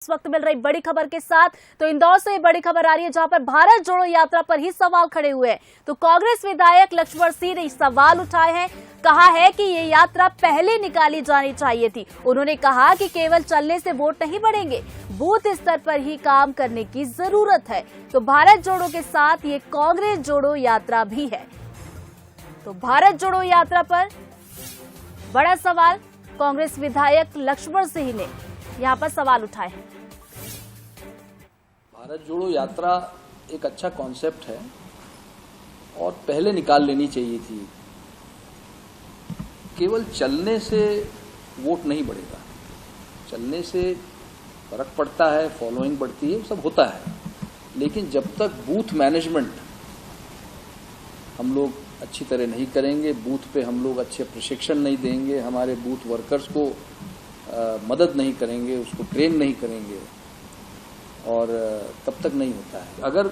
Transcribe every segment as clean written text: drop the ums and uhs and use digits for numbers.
इस वक्त मिल रही बड़ी खबर के साथ तो इंदौर से बड़ी खबर आ रही है, जहां पर भारत जोड़ो यात्रा पर ही सवाल खड़े हुए हैं। तो कांग्रेस विधायक लक्ष्मण सिंह ने सवाल उठाए हैं, कहा है कि ये यात्रा पहले निकाली जानी चाहिए थी। उन्होंने कहा कि केवल चलने से वोट नहीं बढ़ेंगे, बूथ स्तर पर ही काम करने की जरूरत है। तो भारत जोड़ो के साथ ये कांग्रेस जोड़ो यात्रा भी है। तो भारत जोड़ो यात्रा पर बड़ा सवाल कांग्रेस विधायक लक्ष्मण सिंह ने यहाँ पर सवाल उठाए हैं। भारत जोड़ो यात्रा एक अच्छा कॉन्सेप्ट है और पहले निकाल लेनी चाहिए थी। केवल चलने से वोट नहीं बढ़ेगा, चलने से फर्क पड़ता है, फॉलोइंग बढ़ती है, सब होता है, लेकिन जब तक बूथ मैनेजमेंट हम लोग अच्छी तरह नहीं करेंगे, बूथ पे हम लोग अच्छे प्रशिक्षण नहीं देंगे, हमारे बूथ वर्कर्स को मदद नहीं करेंगे, उसको ट्रेन नहीं करेंगे, और तब तक नहीं होता है। अगर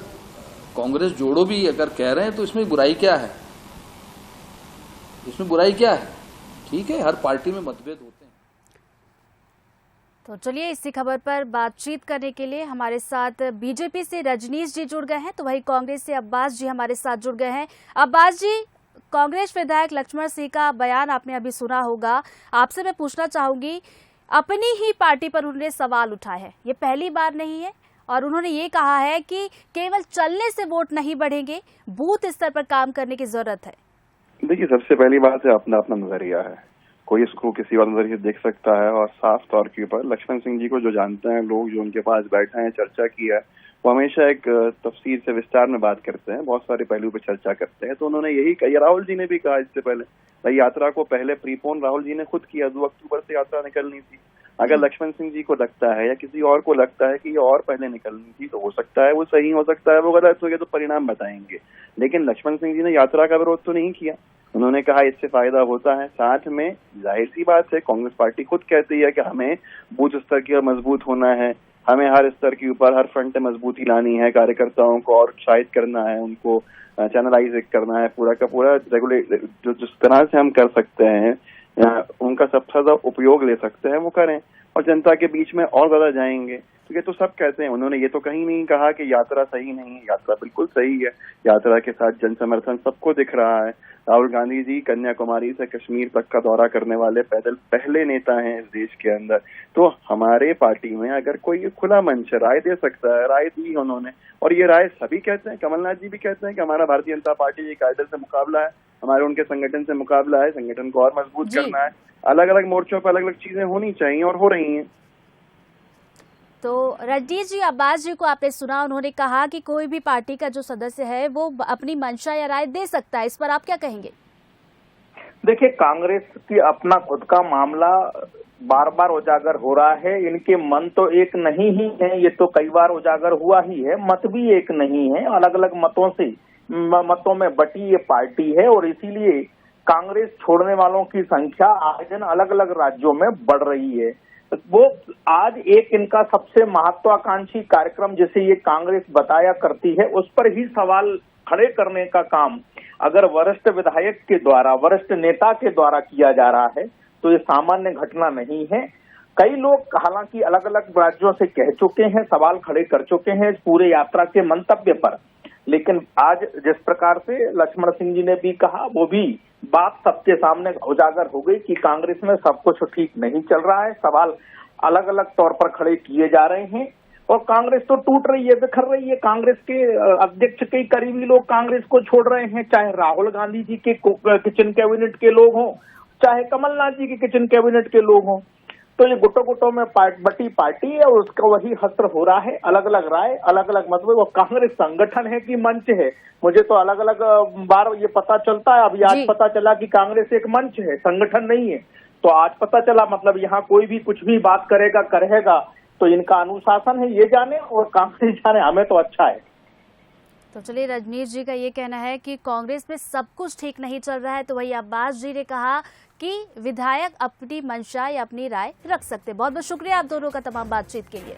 कांग्रेस जोड़ो भी अगर कह रहे हैं तो इसमें बुराई क्या है? इसमें बुराई क्या है? ठीक है, हर पार्टी में मतभेद होते हैं। तो चलिए, इसी खबर पर बातचीत करने के लिए हमारे साथ बीजेपी से रजनीश जी जुड़ गए हैं, तो वही कांग्रेस से अब्बास जी हमारे साथ जुड़ गए हैं। अब्बास जी, कांग्रेस विधायक लक्ष्मण सिंह का बयान आपने अभी सुना होगा, आपसे मैं पूछना चाहूंगी, अपनी ही पार्टी पर उन्होंने सवाल उठाए हैं, ये पहली बार नहीं है, और उन्होंने ये कहा है कि केवल चलने से वोट नहीं बढ़ेंगे, बूथ स्तर पर काम करने की जरूरत है। देखिए, सबसे पहली बात है अपना अपना नजरिया है, कोई इसको किसी और नजरिए से देख सकता है। और साफ तौर के ऊपर लक्ष्मण सिंह जी को जो जानते हैं लोग, जो उनके पास बैठे हैं, चर्चा की है, वो हमेशा एक तफसीर से विस्तार में बात करते हैं, बहुत सारे पहलू पर चर्चा करते हैं। तो उन्होंने यही कहा, राहुल जी ने भी कहा इससे पहले, भाई यात्रा को पहले प्रीपोन राहुल जी ने खुद किया, 2 अक्टूबर से यात्रा निकलनी थी। अगर लक्ष्मण सिंह जी को लगता है या किसी और को लगता है कि ये और पहले निकलनी थी, तो हो सकता है वो सही, हो सकता है वो गलत हो गया, तो परिणाम बताएंगे। लेकिन लक्ष्मण सिंह जी ने यात्रा का विरोध तो नहीं किया, उन्होंने कहा इससे फायदा होता है। साथ में जाहिर सी बात है, कांग्रेस पार्टी खुद कहती है कि हमें बूथ स्तर की मजबूत होना है, हमें हर स्तर के ऊपर हर फ्रंट में मजबूती लानी है, कार्यकर्ताओं को और उत्साहित करना है, उनको चैनलाइज करना है, पूरा का पूरा रेगुलेट जो जिस तरह से हम कर सकते हैं उनका सबसे ज्यादा उपयोग ले सकते हैं वो करें, और जनता के बीच में और ज्यादा जाएंगे। तो ये तो सब कहते हैं, उन्होंने ये तो कहीं नहीं कहा कि यात्रा सही नहीं है, यात्रा बिल्कुल सही है। यात्रा के साथ जन समर्थन सबको दिख रहा है। राहुल गांधी जी कन्याकुमारी से कश्मीर तक का दौरा करने वाले पैदल पहले नेता हैं इस देश के अंदर। तो हमारे पार्टी में अगर कोई खुला मंच राय दे सकता है, राय दी उन्होंने, और ये राय सभी कहते हैं, कमलनाथ जी भी कहते हैं कि हमारा भारतीय जनता पार्टी एक आइडल से मुकाबला है, हमारे उनके संगठन से मुकाबला है, संगठन को और मजबूत करना है, अलग अलग मोर्चों पर अलग अलग चीजें होनी चाहिए और हो रही हैं। तो रजनीश जी, अब्बास जी को आपने सुना, उन्होंने कहा कि कोई भी पार्टी का जो सदस्य है वो अपनी मंशा या राय दे सकता है, इस पर आप क्या कहेंगे? देखिए, कांग्रेस की अपना खुद का मामला बार बार उजागर हो रहा है। इनके मन तो एक नहीं ही है, ये तो कई बार उजागर हुआ ही है, मत भी एक नहीं है, अलग अलग मतों में बटी ये पार्टी है, और इसीलिए कांग्रेस छोड़ने वालों की संख्या आए दिन अलग अलग राज्यों में बढ़ रही है। वो आज एक इनका सबसे महत्वाकांक्षी कार्यक्रम जिसे ये कांग्रेस बताया करती है, उस पर ही सवाल खड़े करने का काम अगर वरिष्ठ विधायक के द्वारा, वरिष्ठ नेता के द्वारा किया जा रहा है तो ये सामान्य घटना नहीं है। कई लोग हालांकि अलग अलग राज्यों से कह चुके हैं, सवाल खड़े कर चुके हैं इस पूरे यात्रा के मंतव्य पर, लेकिन आज जिस प्रकार से लक्ष्मण सिंह जी ने भी कहा, वो भी बात सबके सामने उजागर हो गई कि कांग्रेस में सब कुछ ठीक नहीं चल रहा है, सवाल अलग अलग तौर पर खड़े किए जा रहे हैं, और कांग्रेस तो टूट रही है, बिखर रही है। कांग्रेस के अध्यक्ष के करीबी लोग कांग्रेस को छोड़ रहे हैं, चाहे राहुल गांधी जी के किचन कैबिनेट के लोग हों, चाहे कमलनाथ जी के किचन कैबिनेट के लोग हों। तो ये गुटों में बटी पार्टी है, और उसका वही हस्त्र हो रहा है, अलग अलग राय, अलग अलग मतलब। वो कांग्रेस संगठन है कि मंच है, मुझे तो अलग अलग बार ये पता चलता है। अभी आज पता चला कि कांग्रेस एक मंच है, संगठन नहीं है। तो आज पता चला, मतलब यहाँ कोई भी कुछ भी बात करेगा तो इनका अनुशासन है, ये जाने, और कांग्रेस जाने, हमें तो अच्छा है। तो चलिए, रजनीश जी का ये कहना है कि कांग्रेस में सब कुछ ठीक नहीं चल रहा है, तो वही अब्बास जी ने कहा कि विधायक अपनी मंशा या अपनी राय रख सकते हैं। बहुत बहुत शुक्रिया आप दोनों का तमाम बातचीत के लिए।